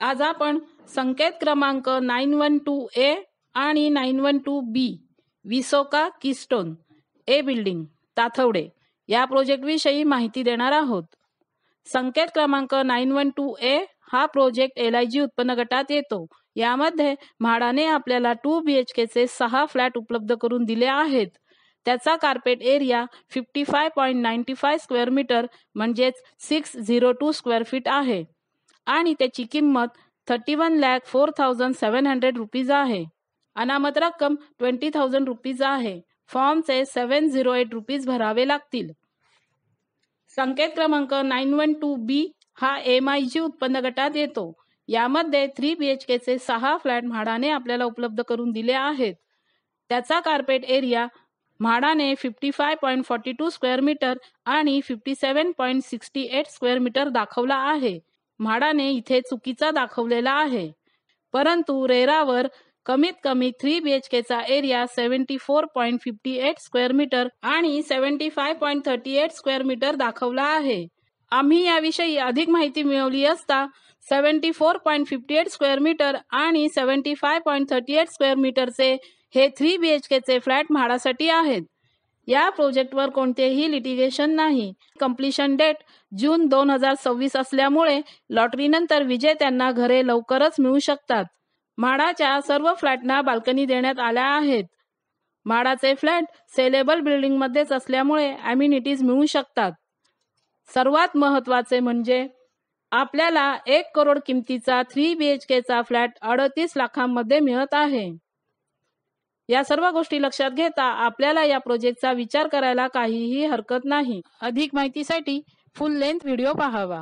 आज आपण संकेत क्रमांक 912A आणि 912B विसोका कीस्टोन ए बिल्डिंग ताथवडे या प्रोजेक्ट विषयी माहिती देणार आहोत। संकेत क्रमांक 912A हा प्रोजेक्ट LIG उत्पन्न गटात येतो। यामध्ये म्हाडाने आपल्याला 2 BHK चे 6 फ्लॅट उपलब्ध करून दिले आहेत। त्याचा कार्पेट एरिया 55.95 स्क्वेअर मीटर म्हणजेच 602 स्क्वेअर फीट आहे आणि त्याची किंमत 31,04,700 रुपीज आहे। अनामत रक्कम 20,000 रुपीज आहे। फॉर्मचे 708 रुपीज भरावे लागतील। संकेत क्रमांक 912B हा MIG उत्पन्न गटात येतो। यामध्ये 3 BHK चे 6 फ्लॅट म्हाडाने आपल्याला उपलब्ध करून दिले आहेत। त्याचा कार्पेट एरिया म्हाडाने 55.42 स्क्वेअर मीटर आणि 57.68 स्क्वेअर मीटर दाखवला आहे। म्हाडाने इथे चुकीचा दाखवलेला आहे, परंतु रेरावर कमीत कमी 3 BHK चा एरिया 74.58 स्क्वेअर मीटर आणि 75.38 स्क्वेअर मीटर दाखवला आहे। आम्ही याविषयी अधिक माहिती मिळवली असता 74.58 स्क्वेअर मीटर आणि 75.38 स्क्वेअर मीटरचे हे 3 BHK चे फ्लॅट म्हाडासाठी आहेत। या प्रोजेक्टवर कोणतेही लिटिगेशन नाही। कंप्लीशन डेट जून 2026 असल्यामुळे लॉटरीनंतर विजेत्यांना घरे लवकरच मिळू शकतात। म्हाडाच्या सर्व फ्लॅटना बाल्कनी देण्यात आल्या आहेत। म्हाडाचे फ्लॅट सेलेबल बिल्डिंग मध्येच असल्यामुळे अम्युनिटीज मिळू शकतात। सर्वात महत्त्वाचे म्हणजे आपल्याला 1 करोड किमतीचा 3 BHK चा फ्लॅट 38 लाखांमध्ये मिळत आहे। या सर्व गोष्टी लक्षात घेता आपल्याला या प्रोजेक्टचा विचार करायला काहीही हरकत नाही। अधिक माहितीसाठी फुल लेंथ व्हिडिओ पाहावा।